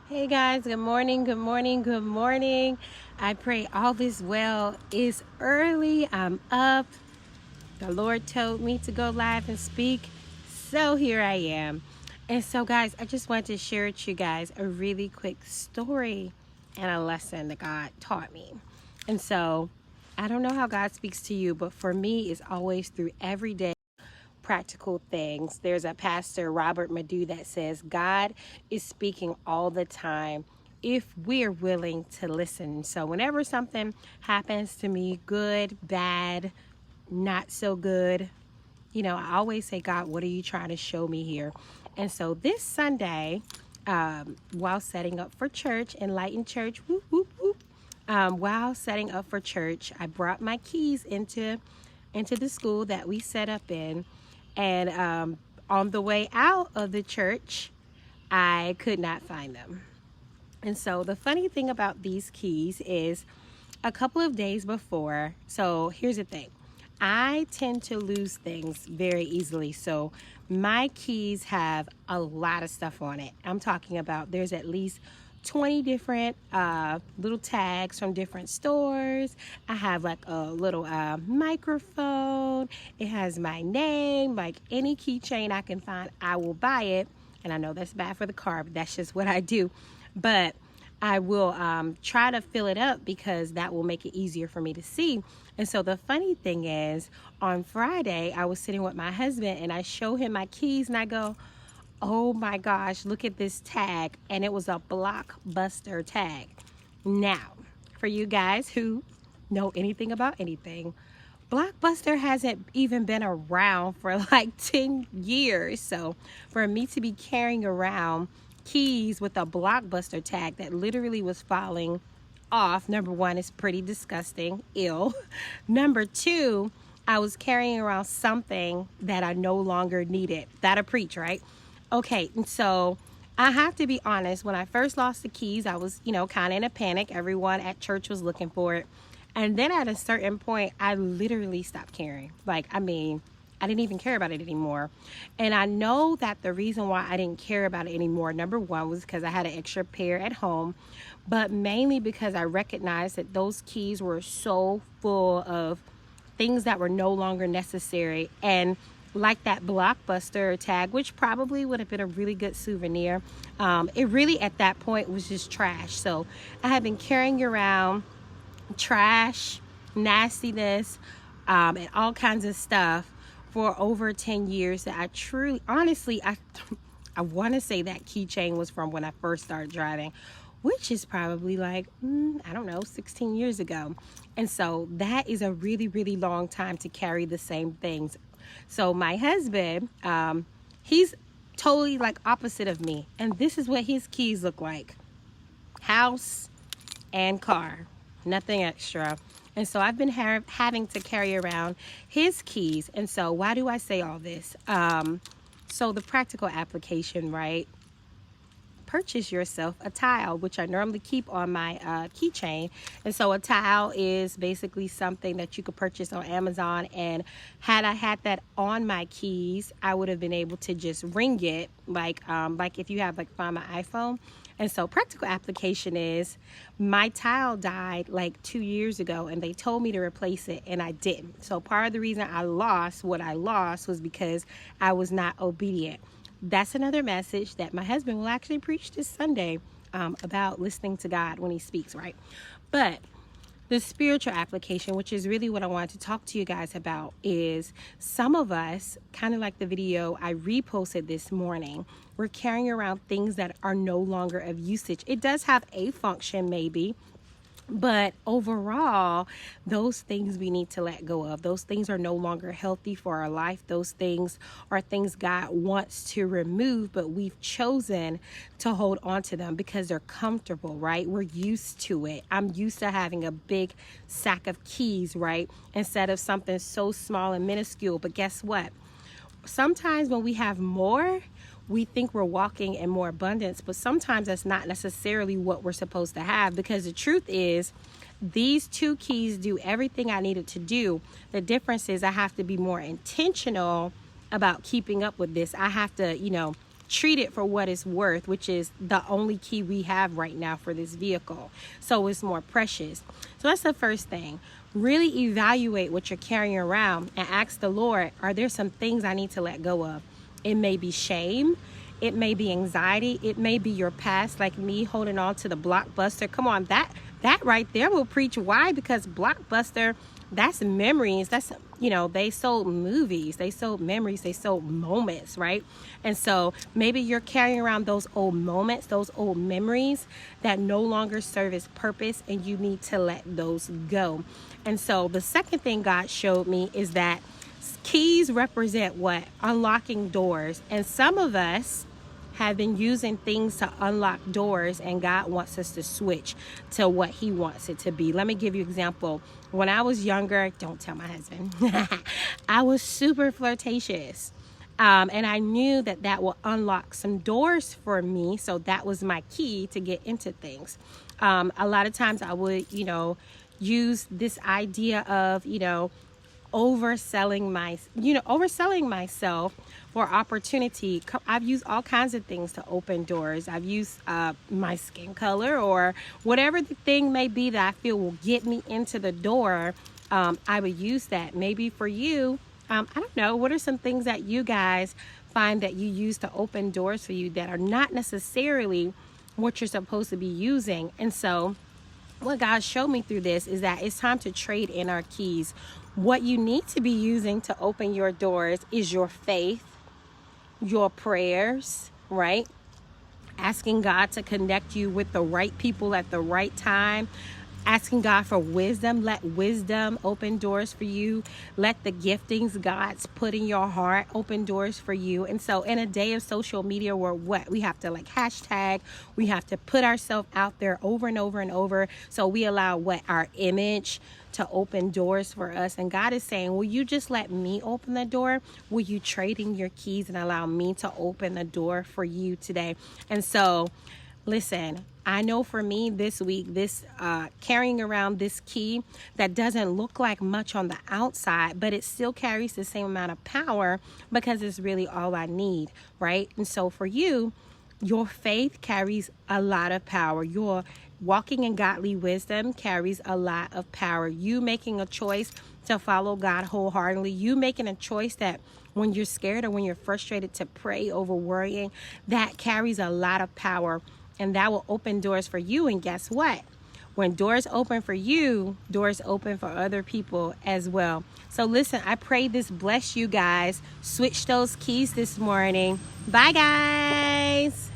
Hey guys, good morning, good morning, good morning. I pray all is well. It's early, I'm up. The Lord told me to go live and speak, so here I am. And so, guys, I just wanted to share with you guys a really quick story and a lesson that God taught me. And so, I don't know how God speaks to you, but for me, it's always through everyday practical things. There's a pastor, Robert Madu, that says God is speaking all the time if we're willing to listen. So whenever something happens to me, good, bad, not so good, I always say, God, what are you trying to show me here? And so this Sunday, while setting up for church, Enlightened Church, whoop, whoop, whoop, while setting up for church, I brought my keys into the school that we set up in. And on the way out of the church, I could not find them. And so the funny thing about these keys is a couple of days before, so here's the thing. I tend to lose things very easily. So my keys have a lot of stuff on it. I'm talking about there's at least 20 different little tags from different stores. I have like a little microphone. It has my name. Like any keychain I can find, I will buy it. And I know that's bad for the car, but that's just what I do. But I will try to fill it up because that will make it easier for me to see. And so the funny thing is, on Friday, I was sitting with my husband and I show him my keys and I go, oh my gosh, look at this tag. And it was a Blockbuster tag. Now, for you guys who know anything about anything, Blockbuster hasn't even been around for like 10 years. So for me to be carrying around keys with a Blockbuster tag that literally was falling off, number one, is pretty disgusting, ill. Number two, I was carrying around something that I no longer needed. That'll preach, right? Okay, and so I have to be honest. When I first lost the keys, I was, kind of in a panic. Everyone at church was looking for it. And then at a certain point, I literally stopped caring. I didn't even care about it anymore. And I know that the reason why I didn't care about it anymore, number one, was because I had an extra pair at home, but mainly because I recognized that those keys were so full of things that were no longer necessary. And like that Blockbuster tag, which probably would have been a really good souvenir, it really at that point was just trash. So I had been carrying around trash, nastiness, and all kinds of stuff for over 10 years that I truly, honestly, I want to say that keychain was from when I first started driving, which is probably like, I don't know, 16 years ago. And so that is a really, really long time to carry the same things. So my husband, he's totally like opposite of me. And this is what his keys look like. House and car, nothing extra. And so I've been having to carry around his keys. And so why do I say all this? So the practical application, right? Purchase yourself a tile, which I normally keep on my keychain. And so a tile is basically something that you could purchase on Amazon. And had I had that on my keys, I would have been able to just ring it like if you have like Find My iPhone. And so practical application is my tile died like 2 years ago and they told me to replace it and I didn't. So part of the reason I lost what I lost was because I was not obedient. That's another message that my husband will actually preach this Sunday about listening to God when he speaks, right? But the spiritual application, which is really what I wanted to talk to you guys about, is some of us, kind of like the video I reposted this morning, we're carrying around things that are no longer of usage. It does have a function maybe, but overall, those things we need to let go of. Those things are no longer healthy for our life. Those things are things God wants to remove, but we've chosen to hold on to them because they're comfortable, right? We're used to it. I'm used to having a big sack of keys, right? Instead of something so small and minuscule. But guess what? Sometimes when we have more, we think we're walking in more abundance, but sometimes that's not necessarily what we're supposed to have, because the truth is these two keys do everything I needed to do. The difference is I have to be more intentional about keeping up with this. I have to, treat it for what it's worth, which is the only key we have right now for this vehicle. So it's more precious. So that's the first thing. Really evaluate what you're carrying around and ask the Lord, are there some things I need to let go of? It may be shame. It may be anxiety. It may be your past, like me holding on to the Blockbuster. Come on, that right there will preach. Why? Because Blockbuster, that's memories. That's, they sold movies, they sold memories, they sold moments, right? And so maybe you're carrying around those old moments, those old memories that no longer serve its purpose, and you need to let those go. And so the second thing God showed me is that keys represent what? Unlocking doors. And some of us have been using things to unlock doors, and God wants us to switch to what he wants it to be. Let me give you an example. When I was younger, don't tell my husband, I was super flirtatious. And I knew that will unlock some doors for me. So that was my key to get into things. A lot of times I would, use this idea of, overselling myself for opportunity. I've used all kinds of things to open doors. I've used my skin color or whatever the thing may be that I feel will get me into the door. I would use that. Maybe for you, I don't know, what are some things that you guys find that you use to open doors for you that are not necessarily what you're supposed to be using? And so what God showed me through this is that it's time to trade in our keys. What you need to be using to open your doors is your faith, your prayers, right? Asking God to connect you with the right people at the right time. Asking God for wisdom. Let wisdom open doors for you. Let the giftings God's put in your heart open doors for you. And so in a day of social media where we have to hashtag, we have to put ourselves out there over and over and over. So we allow our image to open doors for us. And God is saying, will you just let me open the door? Will you trade in your keys and allow me to open the door for you today? And so listen, I know for me this week, this carrying around this key that doesn't look like much on the outside, but it still carries the same amount of power because it's really all I need, right? And so for you, your faith carries a lot of power. Your walking in godly wisdom carries a lot of power. You making a choice to follow God wholeheartedly. You making a choice that when you're scared or when you're frustrated to pray over worrying, that carries a lot of power. And that will open doors for you. And guess what? When doors open for you, doors open for other people as well. So listen, I pray this bless you guys. Switch those keys this morning. Bye, guys.